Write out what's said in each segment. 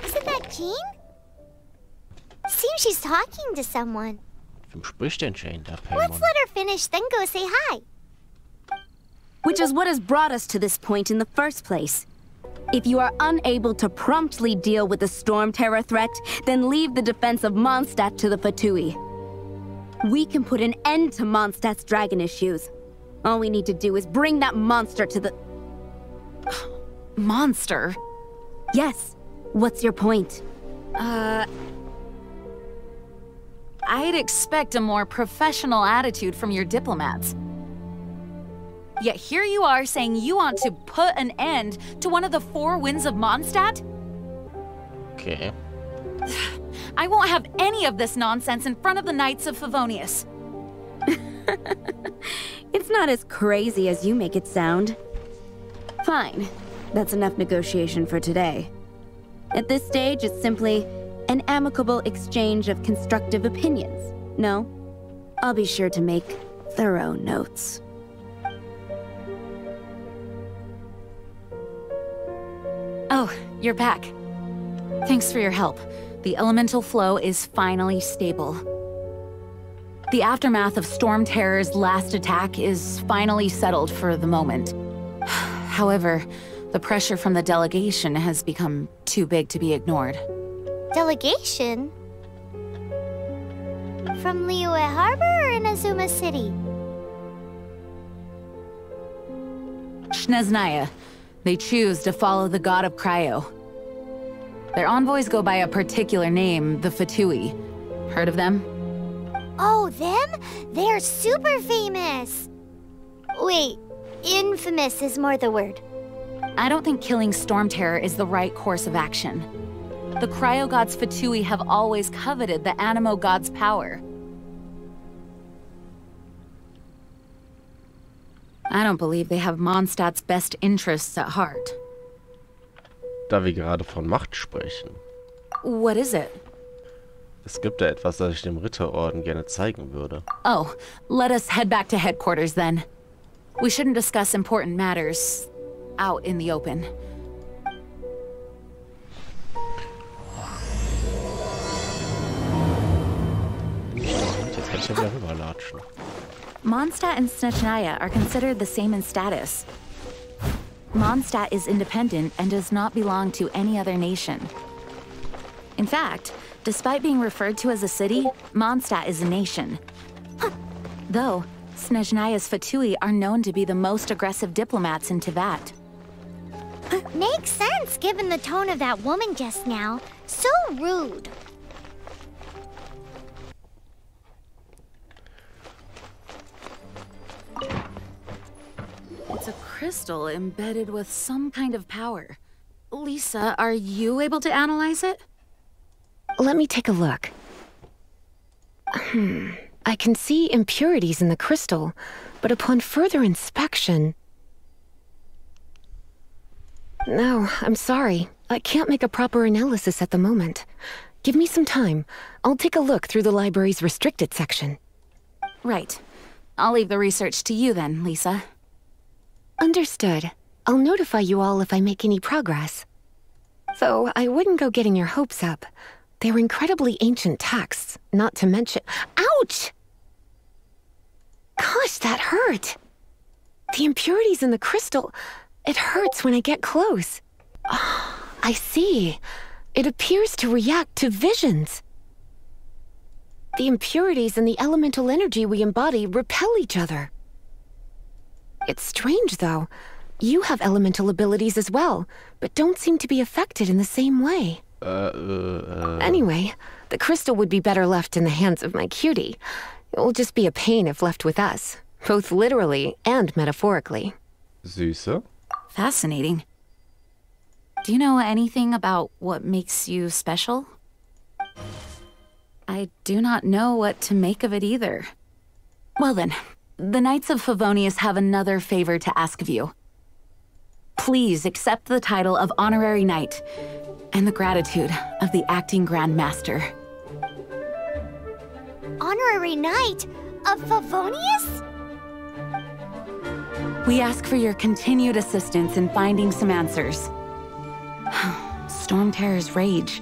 Isn't that Jean? Seems she's talking to someone. Wem spricht denn Jane da, Let's let her finish, then go say hi. Which is what has brought us to this point in the first place. If you are unable to promptly deal with the storm terror threat, then leave the defense of Mondstadt to the Fatui. We can put an end to Mondstadt's dragon issues. All we need to do is bring that monster to the... Monster? Yes. What's your point? I'd expect a more professional attitude from your diplomats. Yet here you are saying you want to put an end to one of the four winds of Mondstadt? Okay. I won't have any of this nonsense in front of the Knights of Favonius. It's not as crazy as you make it sound. Fine. That's enough negotiation for today. At this stage, it's simply an amicable exchange of constructive opinions. No? I'll be sure to make thorough notes. Oh, you're back. Thanks for your help. The elemental flow is finally stable. The aftermath of Storm Terror's last attack is finally settled for the moment. However, the pressure from the delegation has become too big to be ignored. Delegation? From Liyue Harbor or Inazuma City? Snezhnaya. They choose to follow the god of Cryo. Their envoys go by a particular name, the Fatui. Heard of them? Oh, them? They're super famous! Wait, infamous is more the word. I don't think killing Storm Terror is the right course of action. The Cryo gods Fatui have always coveted the Animo god's power. I don't believe they have Mondstadt's best interests at heart. Da wir gerade von Macht sprechen. What is it? Es gibt da etwas, das ich dem Ritterorden gerne zeigen würde. Oh, let us head back to headquarters then. We shouldn't discuss important matters out in the open. Jetzt kann ich ja wieder rüberlatschen. Mondstadt and Snezhnaya are considered the same in status. Mondstadt is independent and does not belong to any other nation. In fact, despite being referred to as a city, Mondstadt is a nation. Though, Snezhnaya's Fatui are known to be the most aggressive diplomats in Teyvat. Makes sense given the tone of that woman just now. So rude. It's a crystal embedded with some kind of power. Lisa, are you able to analyze it? Let me take a look. I can see impurities in the crystal, but upon further inspection... No, I'm sorry. I can't make a proper analysis at the moment. Give me some time. I'll take a look through the library's restricted section. Right. I'll leave the research to you then, Lisa. Understood. I'll notify you all if I make any progress. Though I wouldn't go getting your hopes up. They're incredibly ancient texts, not to mention— Ouch! Gosh, that hurt! The impurities in the crystal— it hurts when I get close. Oh, I see. It appears to react to visions. The impurities and the elemental energy we embody repel each other. It's strange, though. You have elemental abilities as well, but don't seem to be affected in the same way. Anyway, the crystal would be better left in the hands of my cutie. It will just be a pain if left with us, both literally and metaphorically. Süßer? Fascinating. Do you know anything about what makes you special? I do not know what to make of it either. Well then, the Knights of Favonius have another favor to ask of you. Please accept the title of Honorary Knight and the gratitude of the Acting Grand Master. Honorary Knight of Favonius? We ask for your continued assistance in finding some answers. Storm Terror's rage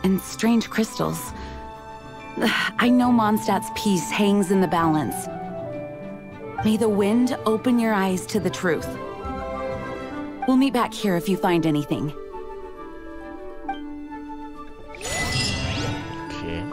and strange crystals. I know Mondstadt's peace hangs in the balance. May the wind open your eyes to the truth. We'll meet back here if you find anything. Okay.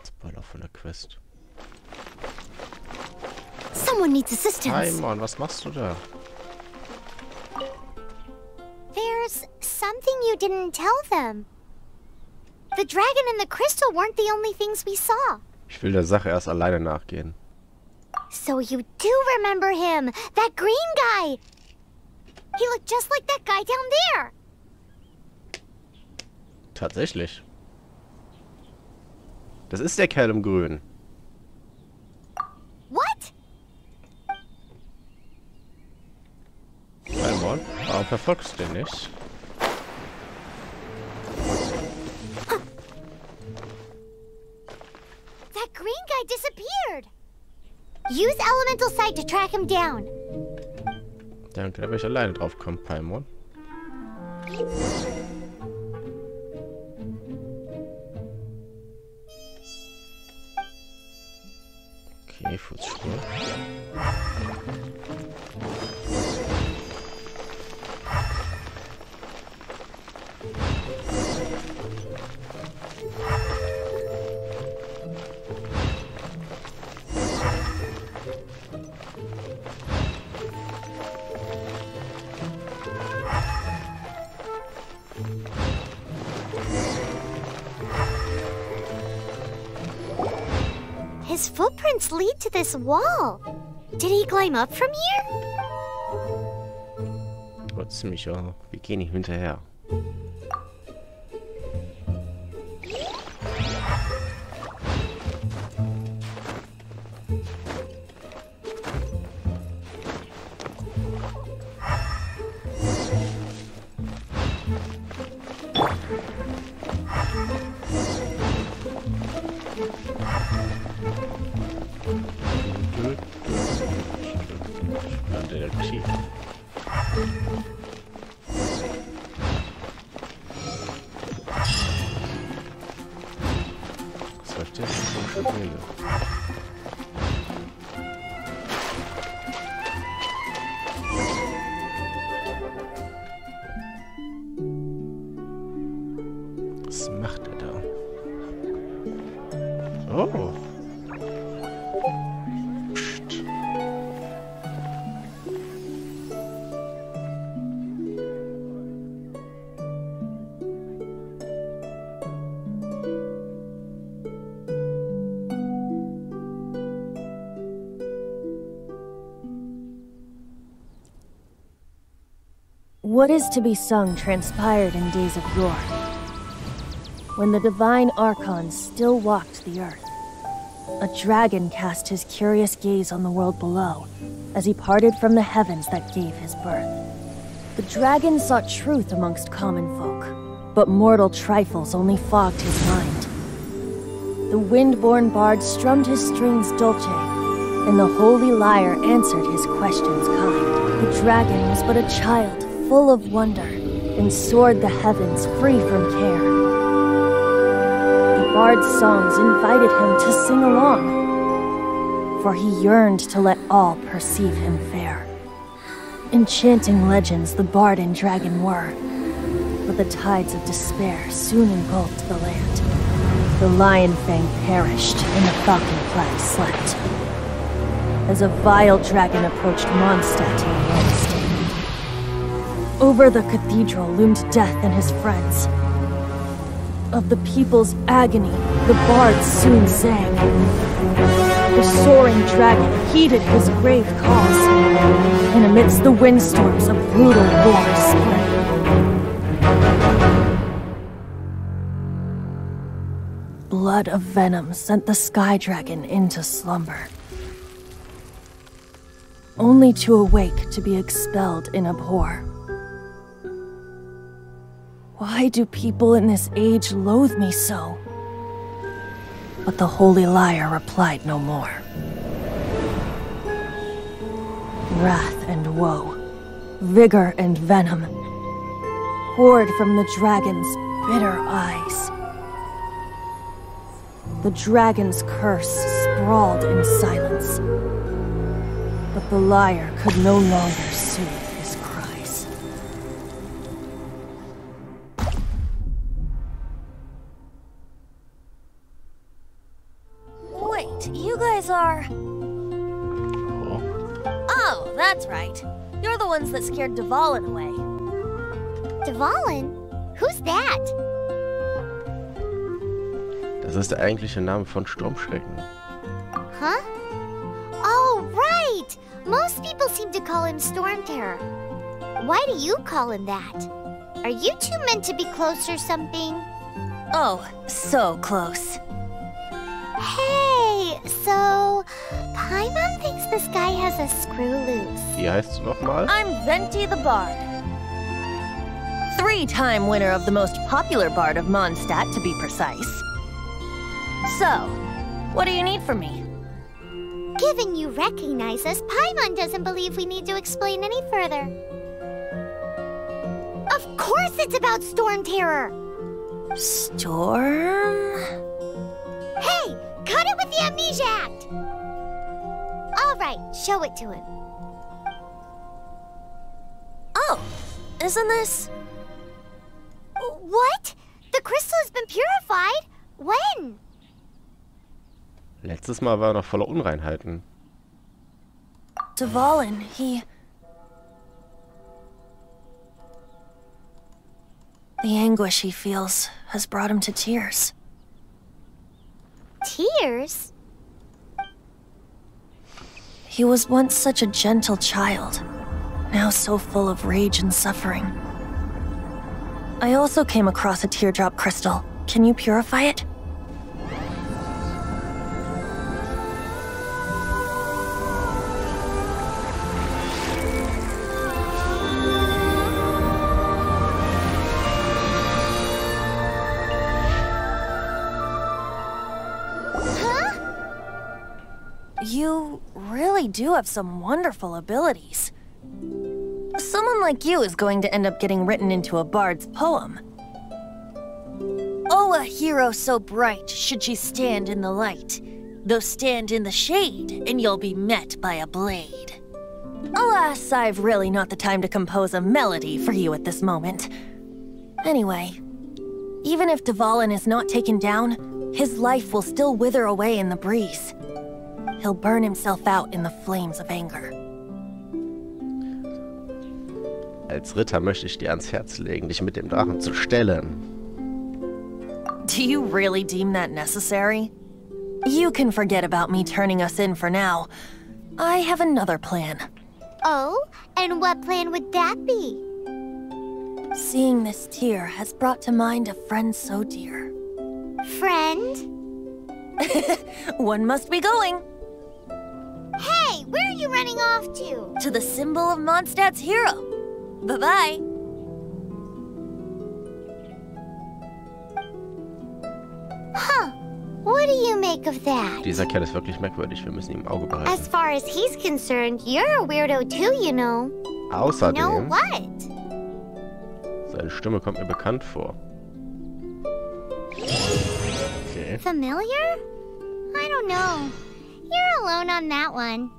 Spoiler von der Quest. Someone needs assistance. Paimon, was machst du da? There's something you didn't tell them. The dragon and the crystal weren't the only things we saw. Ich will der Sache erst alleine nachgehen. So you do remember him, that green guy. He looked just like that guy down there. Tatsächlich. Das ist der Kerl im Grün. What? Paimon, warum verfolgst du den nicht? That green guy disappeared. Use elemental sight to track him down. Danke, da will ich alleine drauf kommen, Paimon. Okay, Fußspur. His footprints lead to this wall. Did he climb up from here? Oh, ziemlich hoch. Wir gehen ihm hinterher. Detektiv. Was läuft jetzt? Was macht er da? Oh. What is to be sung transpired in days of yore, when the divine archons still walked the earth. A dragon cast his curious gaze on the world below, as he parted from the heavens that gave his birth. The dragon sought truth amongst common folk, but mortal trifles only fogged his mind. The wind-born bard strummed his strings dolce, and the holy lyre answered his questions kind. The dragon was but a child, full of wonder, and soared the heavens free from care. The bard's songs invited him to sing along, for he yearned to let all perceive him fair. Enchanting legends the bard and dragon were, but the tides of despair soon engulfed the land. The lion fang perished, and the falcon flag slept, as a vile dragon approached Mondstadt in the west. Over the cathedral loomed death and his friends. Of the people's agony, the bard soon sang. The soaring dragon heeded his grave calls, and amidst the windstorms a brutal war spread. Blood of venom sent the sky dragon into slumber, only to awake to be expelled in abhor. Why do people in this age loathe me so? But the holy liar replied no more. Wrath and woe, vigor and venom, poured from the dragon's bitter eyes. The dragon's curse sprawled in silence, but the liar could no longer soothe his cries. Wait, you guys are... Oh, that's right. You're the ones that scared Dvalin away. Dvalin? Who's that? Das ist der eigentliche Name von Sturmschrecken. Huh? Oh, right! Most people seem to call him Storm Terror. Why do you call him that? Are you two meant to be close or something? Oh, so close. Hey, so... Paimon thinks this guy has a screw loose. Wie heißt du nochmal? I'm Venti the Bard. 3-time winner of the most popular bard of Mondstadt, to be precise. So, what do you need from me? Given you recognize us, Paimon doesn't believe we need to explain any further. Of course it's about Storm Terror! Storm? Hey! Cut it with the Amnesia Act! Alright, show it to him. Oh, isn't this... What? The crystal has been purified? When? Letztes Mal war er noch voller Unreinheiten. Dvalin, he... The anguish he feels has brought him to tears. Tears? He was once such a gentle child, now so full of rage and suffering. I also came across a teardrop crystal. Can you purify it? You really do have some wonderful abilities. Someone like you is going to end up getting written into a bard's poem. Oh, a hero so bright should she stand in the light, though stand in the shade, and you'll be met by a blade. Alas, I've really not the time to compose a melody for you at this moment. Anyway, even if Dvalin is not taken down, his life will still wither away in the breeze. He'll burn himself out in the flames of anger. Als Ritter möchte ich dir ans Herz legen, dich mit dem Drachen zu stellen. Do you really deem that necessary? You can forget about me turning us in for now. I have another plan. Oh, and what plan would that be? Seeing this tear has brought to mind a friend so dear. Friend? One must be going. Hey, where are you running off to? To the symbol of Mondstadt's hero. Bye-bye. Huh. What do you make of that? Dieser Kerl ist wirklich merkwürdig. Wir müssen ihn im Auge behalten. As far as he's concerned, you're a weirdo too, you know. Außerdem... You know what? Seine Stimme kommt mir bekannt vor. Okay. Familiar? I don't know. You're alone on that one.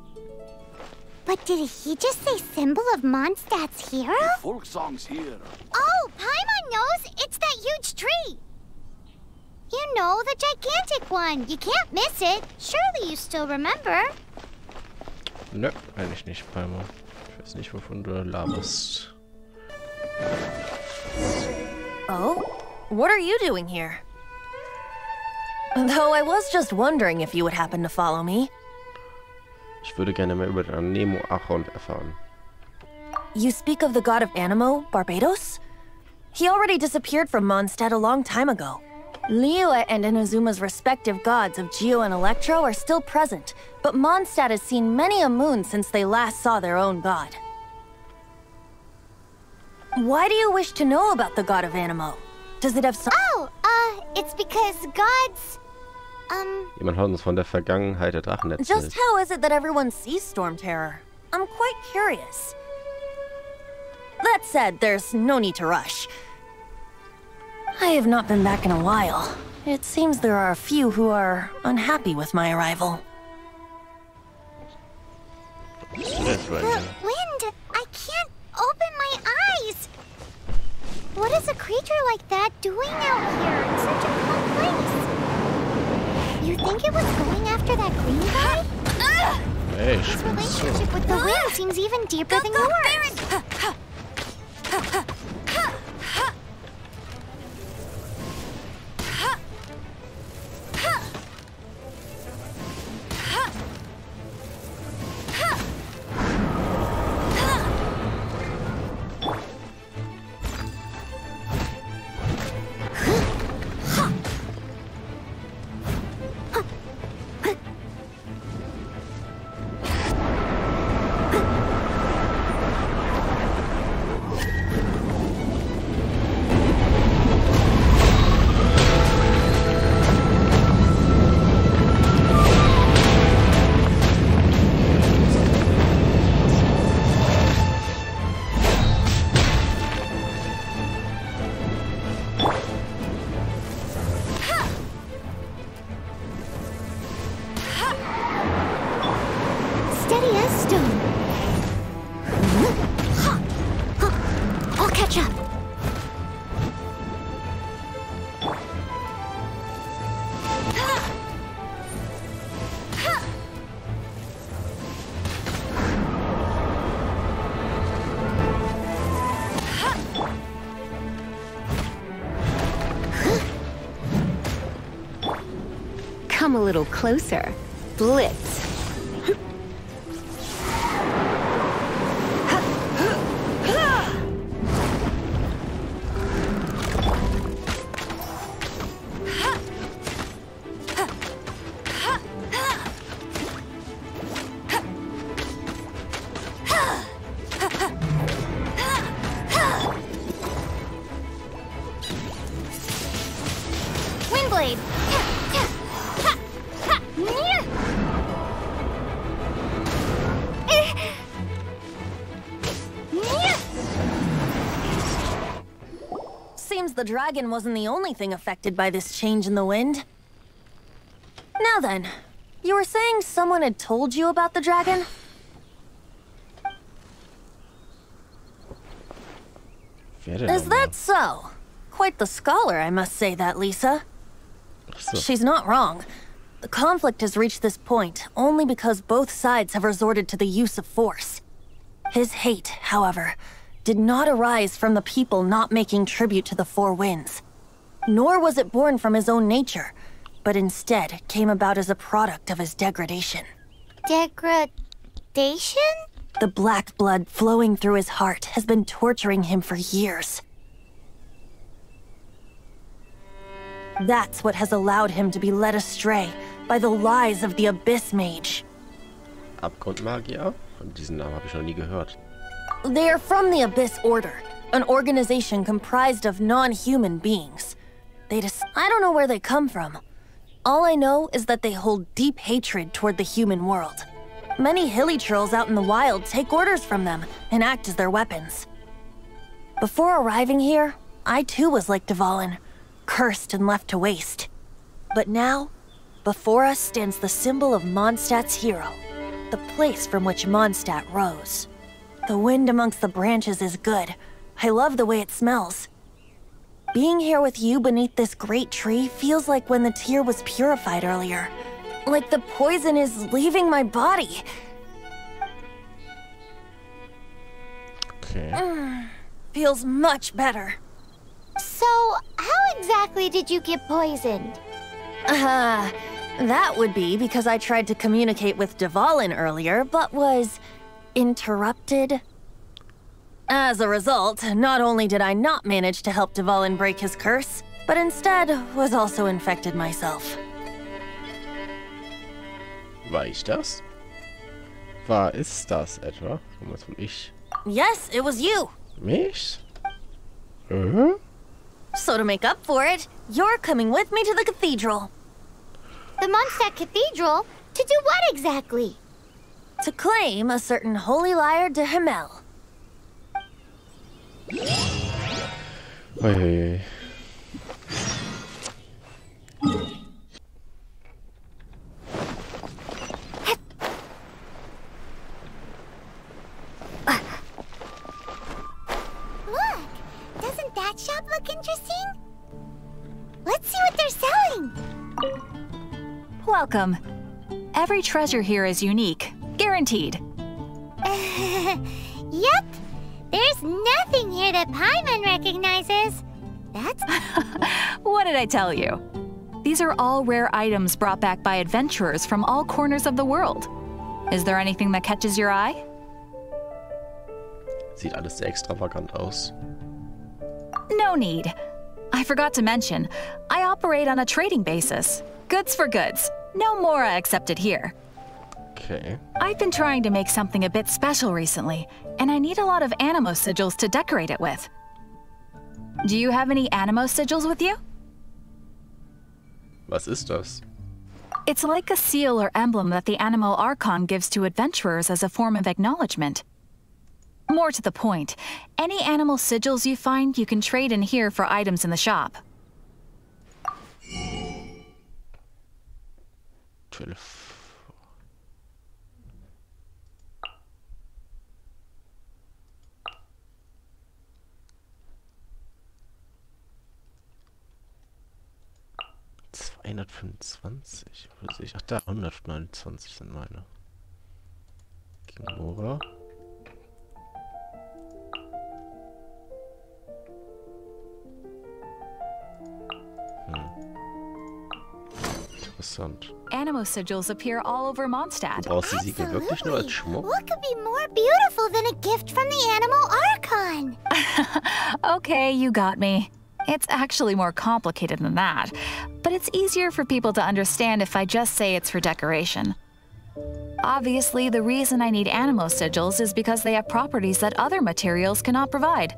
But did he just say symbol of Mondstadt's hero? Folk songs here. Oh, Paimon knows! It's that huge tree! You know, the gigantic one. You can't miss it. Surely you still remember. Nö, kann ich nicht, Palmer. Ich weiß nicht, wovon du laberst. Oh? What are you doing here? Though I was just wondering if you would happen to follow me. Ich würde gerne mehr über den Anemo Archon erfahren. You speak of the god of Anemo, Barbados? He already disappeared from Mondstadt a long time ago. Liyue and Inazuma's respective gods of Geo and Electro are still present, but Mondstadt has seen many a moon since they last saw their own god. Why do you wish to know about the god of Animo? Does it have some... Oh, it's because God's... Jemand hat uns von der Vergangenheit der Drachen erzählt. Just how is it that everyone sees Storm Terror? I'm quite curious. That said, there's no need to rush. I have not been back in a while. It seems there are a few who are unhappy with my arrival. The wind! I can't open my eyes! What is a creature like that doing out here in such a cold place? You think it was going after that green guy? Hey, His relationship with the wind seems even deeper than yours. Steady as stone. I'll catch up. Come a little closer. Blitz. Windblade. Seems the dragon wasn't the only thing affected by this change in the wind. Now then, you were saying someone had told you about the dragon? Is that so? Quite the scholar, I must say that, Lisa. She's not wrong. The conflict has reached this point only because both sides have resorted to the use of force. His hate, however, did not arise from the people not making tribute to the Four Winds. Nor was it born from his own nature, but instead came about as a product of his degradation. Degradation? The black blood flowing through his heart has been torturing him for years. That's what has allowed him to be led astray by the lies of the Abyss Mage. Abgrundmagier? Von diesem Namen habe ich noch nie gehört. They are from the Abyss Order, an organization comprised of non-human beings. I don't know where they come from. All I know is that they hold deep hatred toward the human world. Many hilly trolls out in the wild take orders from them and act as their weapons. Before arriving here, I too was like Dvalin, cursed and left to waste. But now, before us stands the symbol of Mondstadt's hero, the place from which Mondstadt rose. The wind amongst the branches is good. I love the way it smells. Being here with you beneath this great tree feels like when the tear was purified earlier. Like the poison is leaving my body. Okay. Feels much better. So, how exactly did you get poisoned? That would be because I tried to communicate with Dvalin earlier, but was interrupted. As a result, not only did I not manage to help Dvalin break his curse, but instead was also infected myself. War ich das? War es das etwa? Was wohl ich? Yes, it was you. Mich? So to make up for it, you're coming with me to the cathedral. The Mondstadt Cathedral? To do what exactly? To claim a certain holy lyre de Himmel. Oi. Look! Doesn't that shop look interesting? Let's see what they're selling! Welcome. Every treasure here is unique. Guaranteed. Yep! There's nothing here that Paimon recognizes. That's... What did I tell you? These are all rare items brought back by adventurers from all corners of the world. Is there anything that catches your eye? Sieht alles sehr extravagant aus. No need. I forgot to mention, I operate on a trading basis. Goods for goods. No Mora accepted here. Okay. I've been trying to make something a bit special recently, and I need a lot of animo sigils to decorate it with. Do you have any animo sigils with you? Was ist das? It's like a seal or emblem that the Animo Archon gives to adventurers as a form of acknowledgement. More to the point, any animal sigils you find you can trade in here for items in the shop. 12. 225. Wo sehe ich? Ach, da 129 sind meine. Gegen Mora. Interessant. Animo sigils appear all over Mondstadt. Du brauchst die Siegel wirklich nur als Schmuck? What could be more beautiful than a gift from the Animal Archon? Okay, you got me. It's actually more complicated than that, but it's easier for people to understand if I just say it's for decoration. Obviously, the reason I need animo sigils is because they have properties that other materials cannot provide.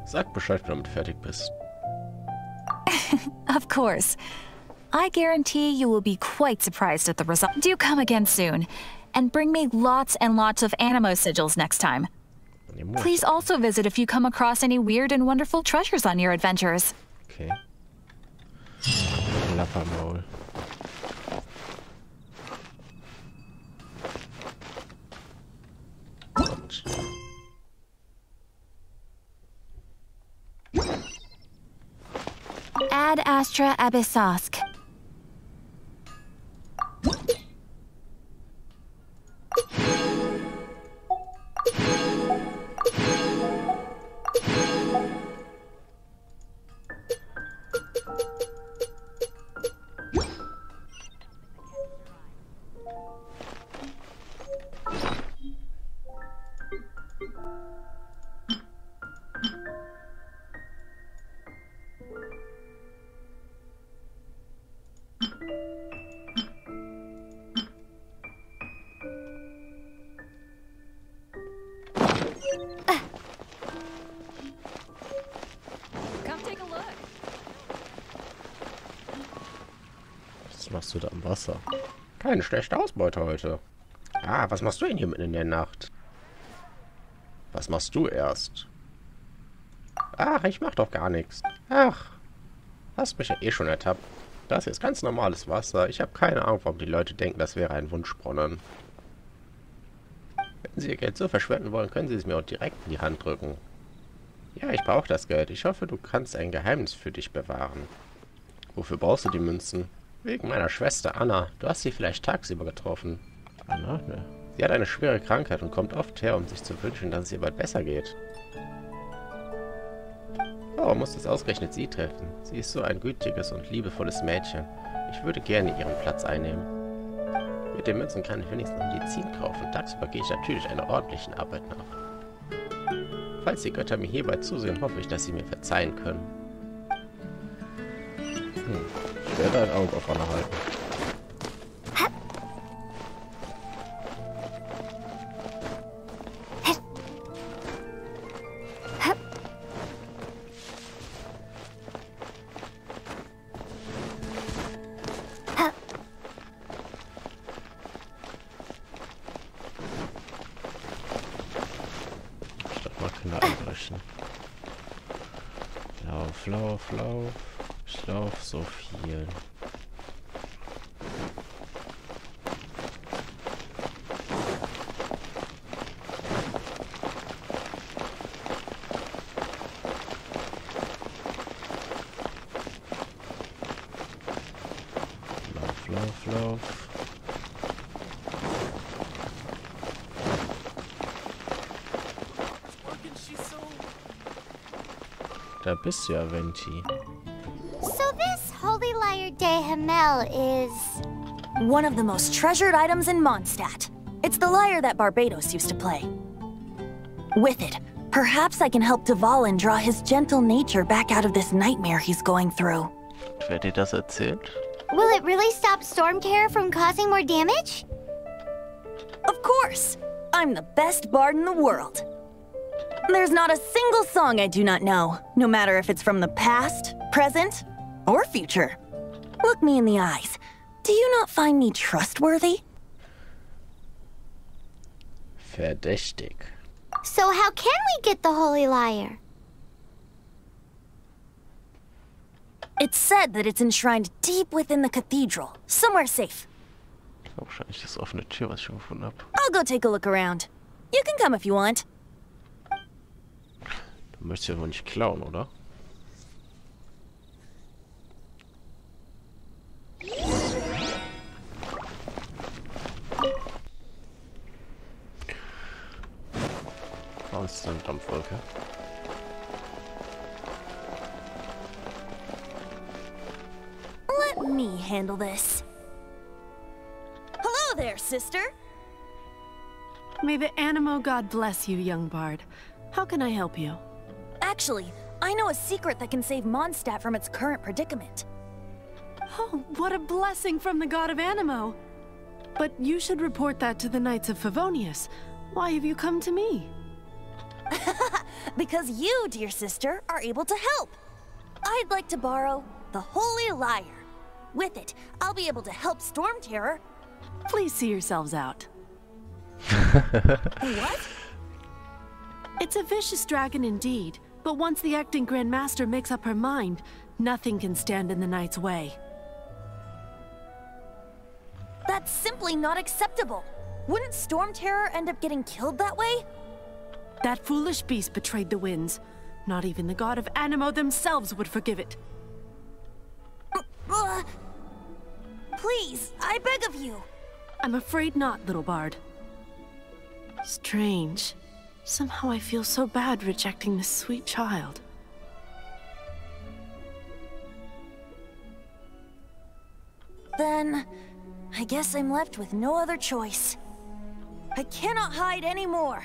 Sag Bescheid, wenn du damit fertig bist. Of course. I guarantee you will be quite surprised at the result. Do come again soon, and bring me lots and lots of animo sigils next time. Please also visit if you come across any weird and wonderful treasures on your adventures. Okay. Lappermaul. Gott. Ad Astra Abyssosk. Was machst du da am Wasser? Keine schlechte Ausbeute heute. Ah, was machst du denn hier mitten in der Nacht? Was machst du erst? Ach, ich mach doch gar nichts. Ach, hast mich ja eh schon ertappt. Das hier ist ganz normales Wasser. Ich habe keine Ahnung, warum die Leute denken, das wäre ein Wunschbrunnen. Wenn Sie Ihr Geld so verschwenden wollen, können Sie es mir auch direkt in die Hand drücken. Ja, ich brauche das Geld. Ich hoffe, du kannst ein Geheimnis für dich bewahren. Wofür brauchst du die Münzen? Wegen meiner Schwester Anna. Du hast sie vielleicht tagsüber getroffen. Anna? Ne. Sie hat eine schwere Krankheit und kommt oft her, um sich zu wünschen, dass es ihr bald besser geht. Warum muss es ausgerechnet sie treffen? Sie ist so ein gütiges und liebevolles Mädchen. Ich würde gerne ihren Platz einnehmen. Mit den Münzen kann ich wenigstens Medizin kaufen. Tagsüber gehe ich natürlich einer ordentlichen Arbeit nach. Falls die Götter mir hierbei zusehen, hoffe ich, dass sie mir verzeihen können. Ich werde ein Auge auf Anna halten. Rinne einbrechen. Lauf, lauf, lauf. Ich lauf so viel. Lauf, lauf, lauf. Da bist du ja, Venti. So this Holy Lyre de Himmel is... One of the most treasured items in Mondstadt. It's the lyre that Barbados used to play. With it, perhaps I can help Dvalin draw his gentle nature back out of this nightmare he's going through. Wer dir das erzählt? Will it really stop Storm Terror from causing more damage? Of course! I'm the best bard in the world. There's not a single song I do not know, no matter if it's from the past, present, or future. Look me in the eyes. Do you not find me trustworthy? Verdächtig. So how can we get the Holy Lyre? It's said that it's enshrined deep within the cathedral, somewhere safe. Wahrscheinlich das offene Tür, was ich schon gefunden habe. I'll go take a look around. You can come if you want. Du möchtest ja wohl nicht klauen, oder? Was ist denn Dampfwolke? Let me handle this. Hello there, sister. May the Animo God bless you, young bard. How can I help you? Actually, I know a secret that can save Mondstadt from its current predicament. Oh, what a blessing from the god of Animo! But you should report that to the Knights of Favonius. Why have you come to me? Because you, dear sister, are able to help. I'd like to borrow the Holy Lyre. With it, I'll be able to help Storm Terror. Please see yourselves out. What? It's a vicious dragon indeed, but once the acting Grand Master makes up her mind, nothing can stand in the Knight's way. That's simply not acceptable. Wouldn't Storm Terror end up getting killed that way? That foolish beast betrayed the winds. Not even the god of Animo themselves would forgive it. Please, I beg of you. I'm afraid not, little bard. Strange. Somehow I feel so bad rejecting this sweet child. Then, I guess I'm left with no other choice. I cannot hide anymore.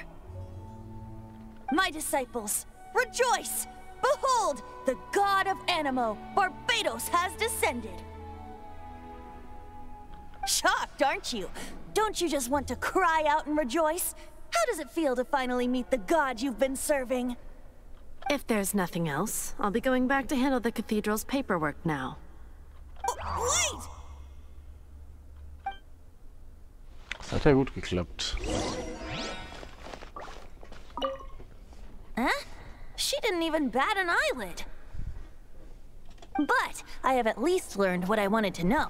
My disciples, rejoice! Behold, the god of Animo, Barbados, has descended. Shocked, aren't you? Don't you just want to cry out and rejoice? How does it feel to finally meet the god you've been serving? If there's nothing else, I'll be going back to handle the cathedral's paperwork now. Oh, wait! Das hat ja gut geklappt. Huh? She didn't even bat an eyelid. But I have at least learned what I wanted to know.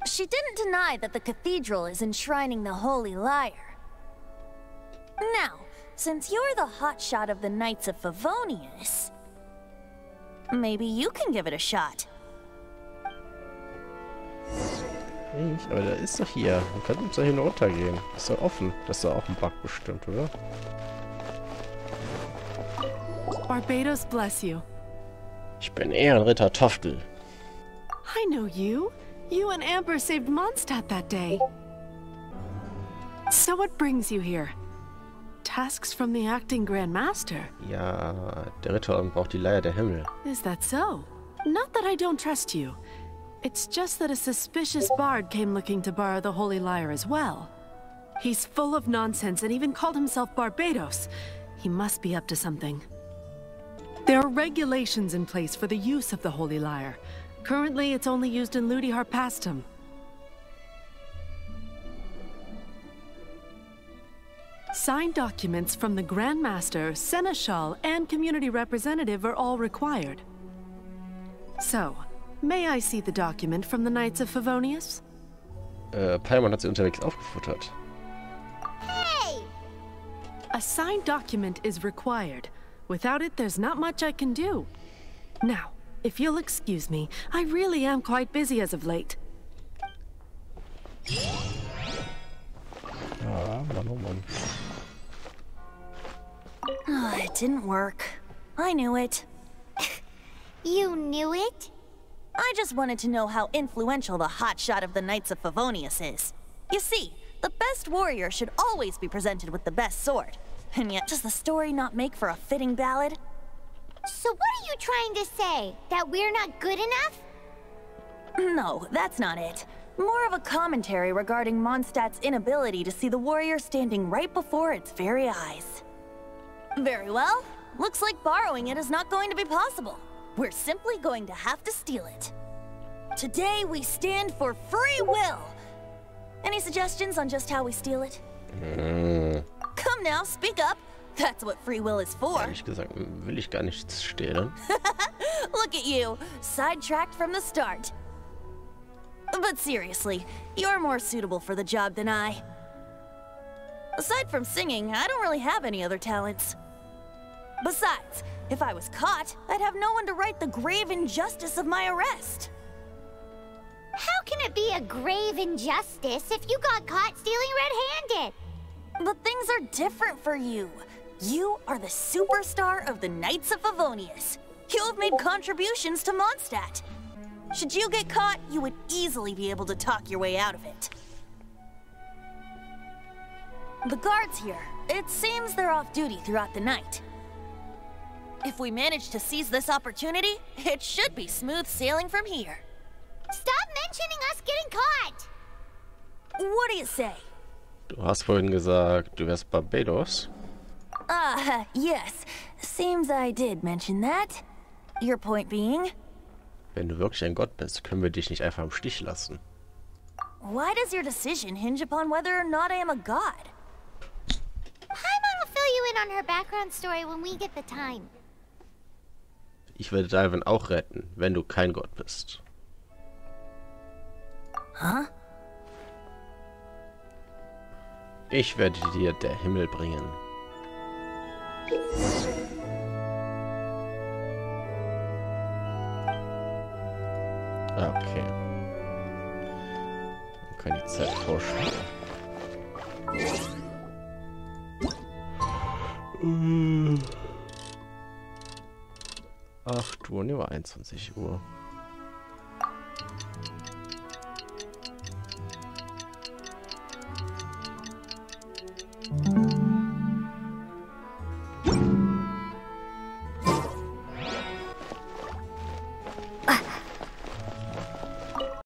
She didn't deny that the cathedral is enshrining the Holy Lyre. Now, since you're the hotshot of the Knights of Favonius, maybe you can give it a shot. Aber der ist doch hier. Man kann uns da hin runtergehen. Ist doch offen. Das ist doch auch ein Bug bestimmt, oder? Barbados bless you. Ich bin Ehrenritter Tofftel. I know you. You and Amber saved Mondstadt that day. So what brings you here? Tasks from the acting Grand Master? Ja, der Ritter braucht die Leier der Himmel. Is that so? Not that I don't trust you. It's just that a suspicious bard came looking to borrow the Holy Lyre as well. He's full of nonsense and even called himself Barbados. He must be up to something. There are regulations in place for the use of the Holy Lyre. Currently, it's only used in Ludi Signed documents from the Grand Master, Seneschal, and Community Representative are all required. So, may I see the document from the Knights of Favonius? Paimon hat sie unterwegs aufgefuttert. Hey! A signed document is required. Without it, there's not much I can do. Now, if you'll excuse me, I really am quite busy as of late. Ah, Mann, oh Mann. It didn't work. I knew it. You knew it? I just wanted to know how influential the hotshot of the Knights of Favonius is. You see, the best warrior should always be presented with the best sword. And yet, does the story not make for a fitting ballad? So what are you trying to say? That we're not good enough? No, that's not it. More of a commentary regarding Mondstadt's inability to see the warrior standing right before its very eyes. Very well. Looks like borrowing it is not going to be possible. We're simply going to have to steal it. Today we stand for free will. Any suggestions on just how we steal it? Come now, speak up. That's what free will is for. Ehrlich gesagt, will ich gar nichts stehlen. Look at you, sidetracked from the start. But seriously, you're more suitable for the job than I. Aside from singing, I don't really have any other talents. Besides, if I was caught, I'd have no one to right the grave injustice of my arrest. How can it be a grave injustice if you got caught stealing red-handed? But things are different for you. You are the superstar of the Knights of Favonius. You have made contributions to Mondstadt. Should you get caught, you would easily be able to talk your way out of it. The guards here, it seems they're off duty throughout the night. If we manage to seize this opportunity, it should be smooth sailing from here. Stop mentioning us getting caught! What do you say? Du hast vorhin gesagt, du wärst Barbados. Yes. Seems I did mention that. Your point being? Wenn du wirklich ein Gott bist, können wir dich nicht einfach im Stich lassen. Why does your decision hinge upon whether or not I am a god? Paimon will fill you in on her background story when we get the time. Ich werde Dalvin auch retten, wenn du kein Gott bist. Huh? Ich werde dir der Himmel bringen. Okay. Man kann die Zeit vorstellen. 8 Uhr, ne, war 21 Uhr.